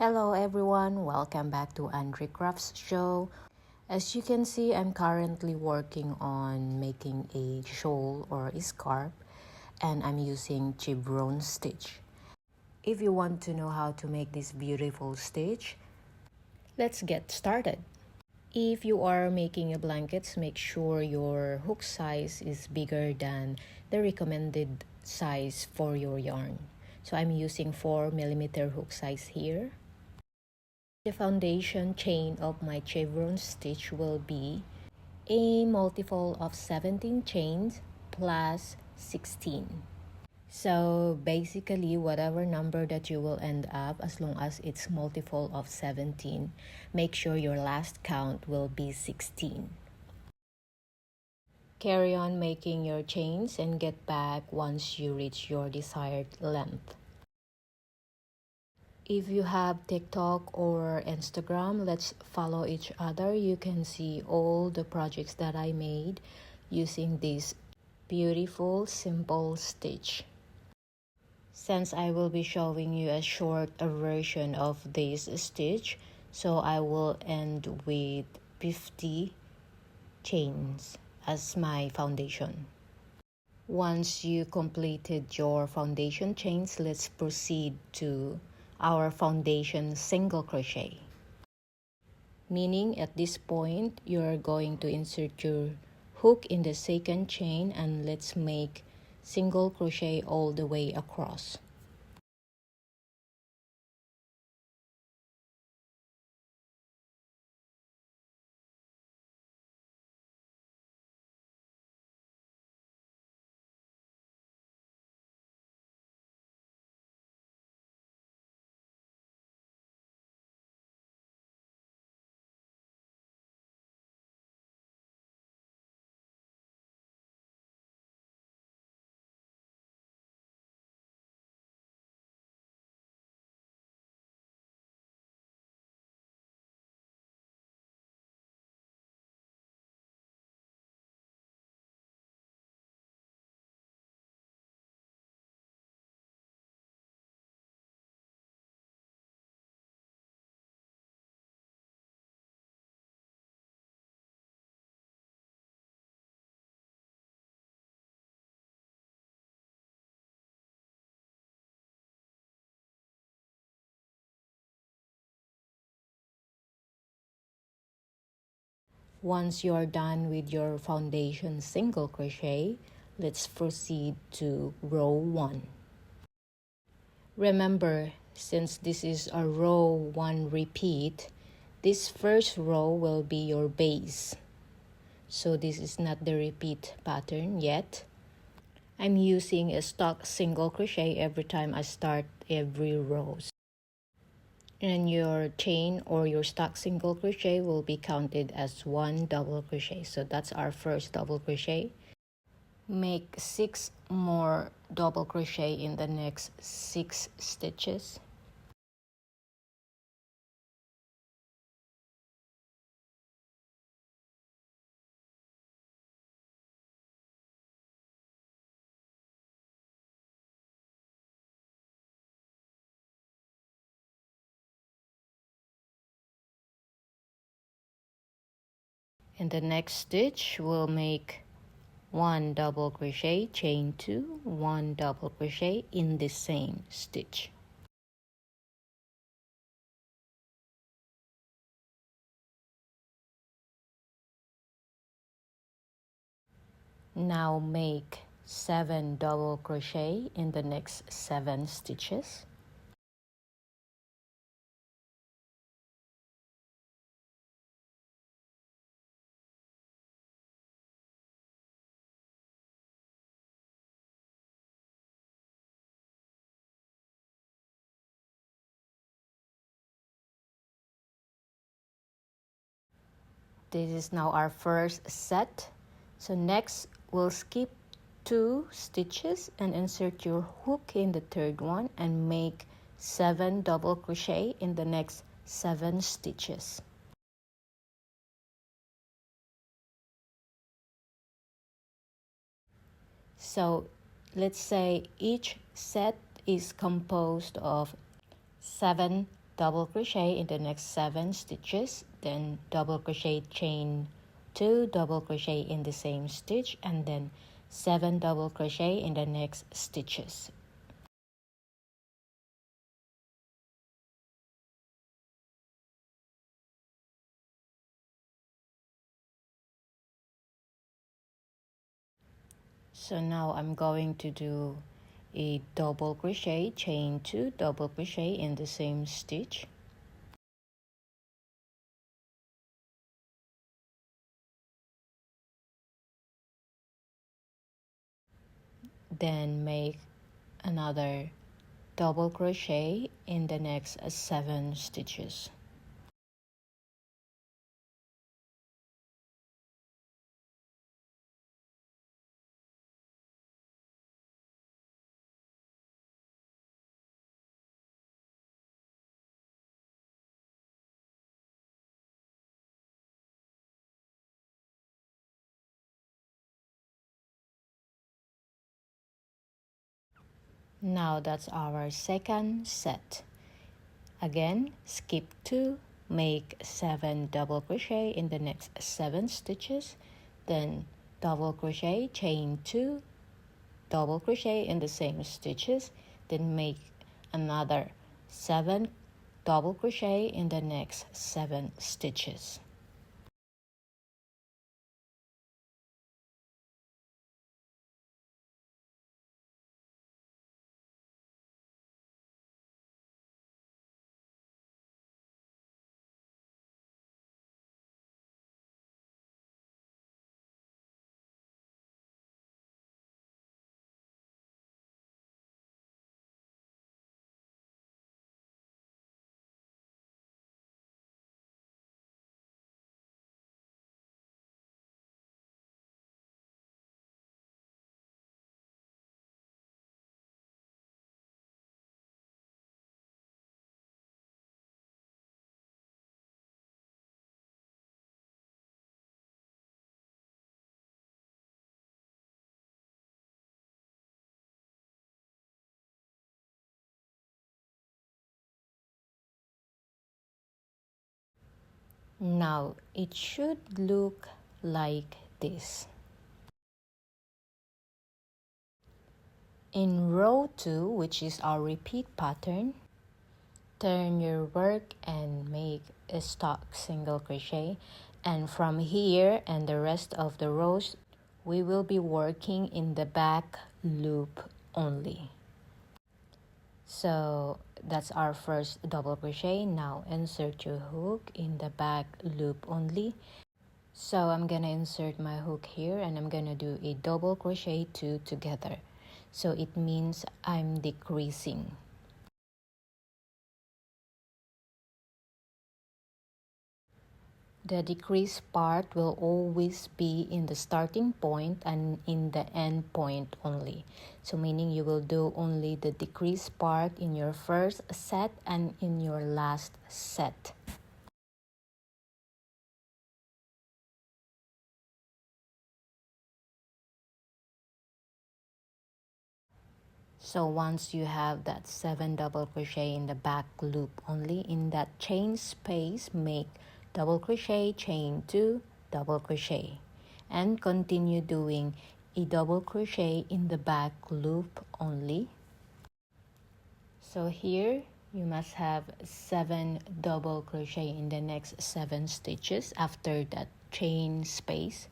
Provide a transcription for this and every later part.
Hello everyone, welcome back to Andre Crafts Show. As you can see, I'm currently working on making a shawl or a scarf, and I'm using chevron stitch. If you want to know how to make this beautiful stitch, let's get started. If you are making a blankets, make sure your hook size is bigger than the recommended size for your yarn. So I'm using 4mm hook size here. The foundation chain of my chevron stitch will be a multiple of 17 chains plus 16. So basically, whatever number that you will end up, as long as it's multiple of 17, make sure your last count will be 16. Carry on making your chains and get back once you reach your desired length. If you have TikTok or Instagram, let's follow each other. You can see all the projects that I made using this beautiful simple stitch. Since I will be showing you a short version of this stitch, so I will end with 50 chains as my foundation. Once you completed your foundation chains, let's proceed to our foundation single crochet, meaning at this point you're going to insert your hook in the second chain, and let's make single crochet all the way across. Once you're done with your foundation single crochet, let's proceed to row 1. Remember, since this is a row 1 repeat, this first row will be your base. So this is not the repeat pattern yet. I'm using a stock single crochet every time I start every row. And your chain or your stock single crochet will be counted as 1 double crochet. So that's our first double crochet. Make 6 more double crochet in the next 6 stitches. In the next stitch, we'll make 1 double crochet, chain 2, 1 double crochet in the same stitch. Now make 7 double crochet in the next 7 stitches. This is now our first set. So next, we'll skip 2 stitches and insert your hook in the third one and make 7 double crochet in the next 7 stitches. So let's say each set is composed of 7 double crochet in the next 7 stitches, then double crochet, chain 2, double crochet in the same stitch, and then 7 double crochet in the next stitches. So now I'm going to do a double crochet, chain 2, double crochet in the same stitch, then make another double crochet in the next 7 stitches. Now that's our second set. Again, skip 2, make 7 double crochet in the next 7 stitches, then double crochet, chain 2, double crochet in the same stitches, then make another 7 double crochet in the next 7 stitches. Now it should look like this. In row 2, which is our repeat pattern, turn your work and make a stock single crochet, and from here and the rest of the rows we will be working in the back loop only. So that's our first double crochet. Now insert your hook in the back loop only. So I'm gonna insert my hook here and I'm gonna do a double crochet 2 together. So it means I'm decreasing. The decrease part will always be in the starting point and in the end point only. So meaning you will do only the decrease part in your first set and in your last set. So once you have that 7 double crochet in the back loop only, in that chain space, make double crochet, chain 2, double crochet, and continue doing a double crochet in the back loop only. So here you must have 7 double crochet in the next 7 stitches after that chain space.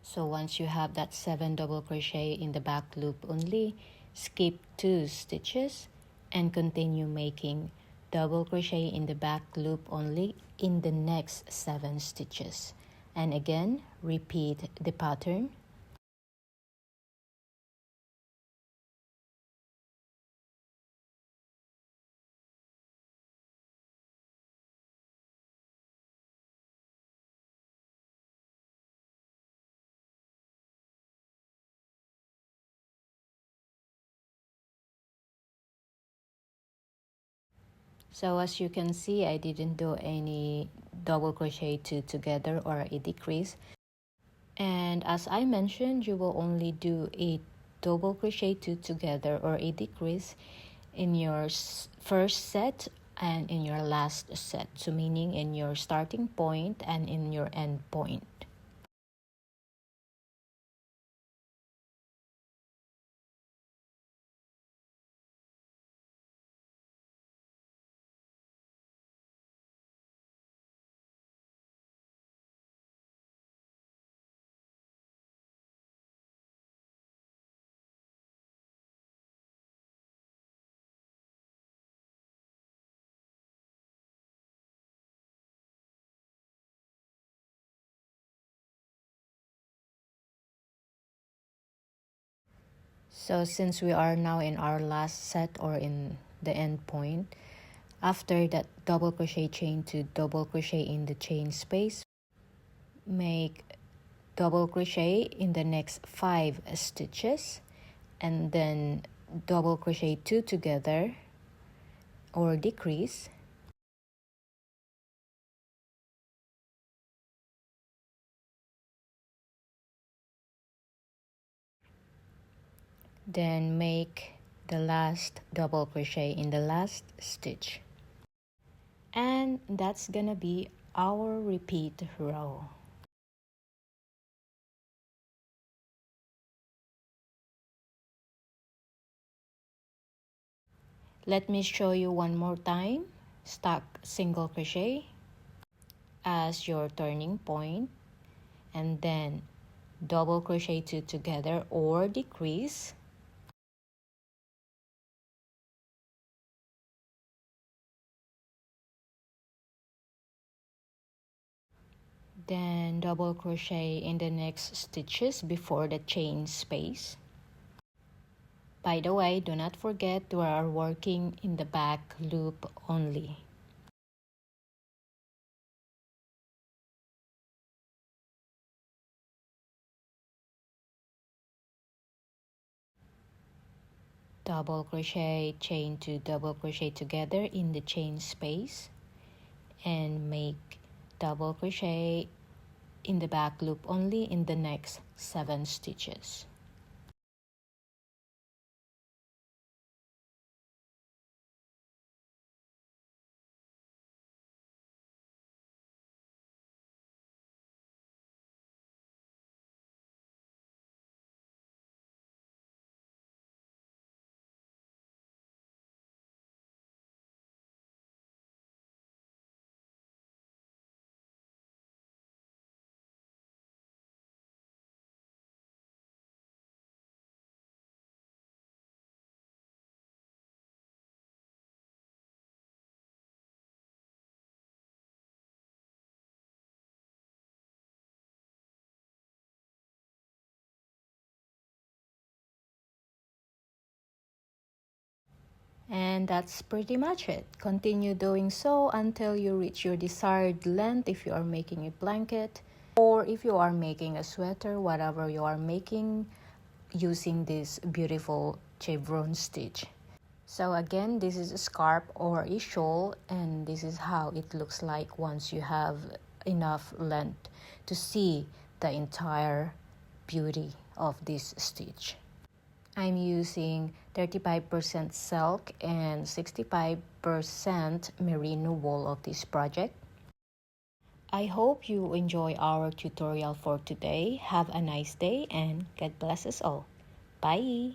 So once you have that 7 double crochet in the back loop only, skip 2 stitches and continue making double crochet in the back loop only in the next 7 stitches. And again, repeat the pattern. So as you can see, I didn't do any double crochet 2 together or a decrease. And as I mentioned, you will only do a double crochet 2 together or a decrease in your first set and in your last set, so meaning in your starting point and in your end point. So since we are now in our last set or in the end point, after that double crochet chain to double crochet in the chain space, make double crochet in the next 5 stitches and then double crochet 2 together or decrease. Then make the last double crochet in the last stitch. And that's gonna be our repeat row. Let me show you one more time. Stack single crochet as your turning point and then double crochet 2 together or decrease. Then double crochet in the next stitches before the chain space. By the way, do not forget we are working in the back loop only. Double crochet, chain 2, double crochet together in the chain space and make double crochet in the back loop only in the next 7 stitches. And that's pretty much it. Continue doing so until you reach your desired length if you are making a blanket or if you are making a sweater, whatever you are making using this beautiful chevron stitch. So again, this is a scarf or a shawl and this is how it looks like once you have enough length to see the entire beauty of this stitch. I'm using 35% silk and 65% merino wool of this project. I hope you enjoy our tutorial for today. Have a nice day and God bless us all. Bye!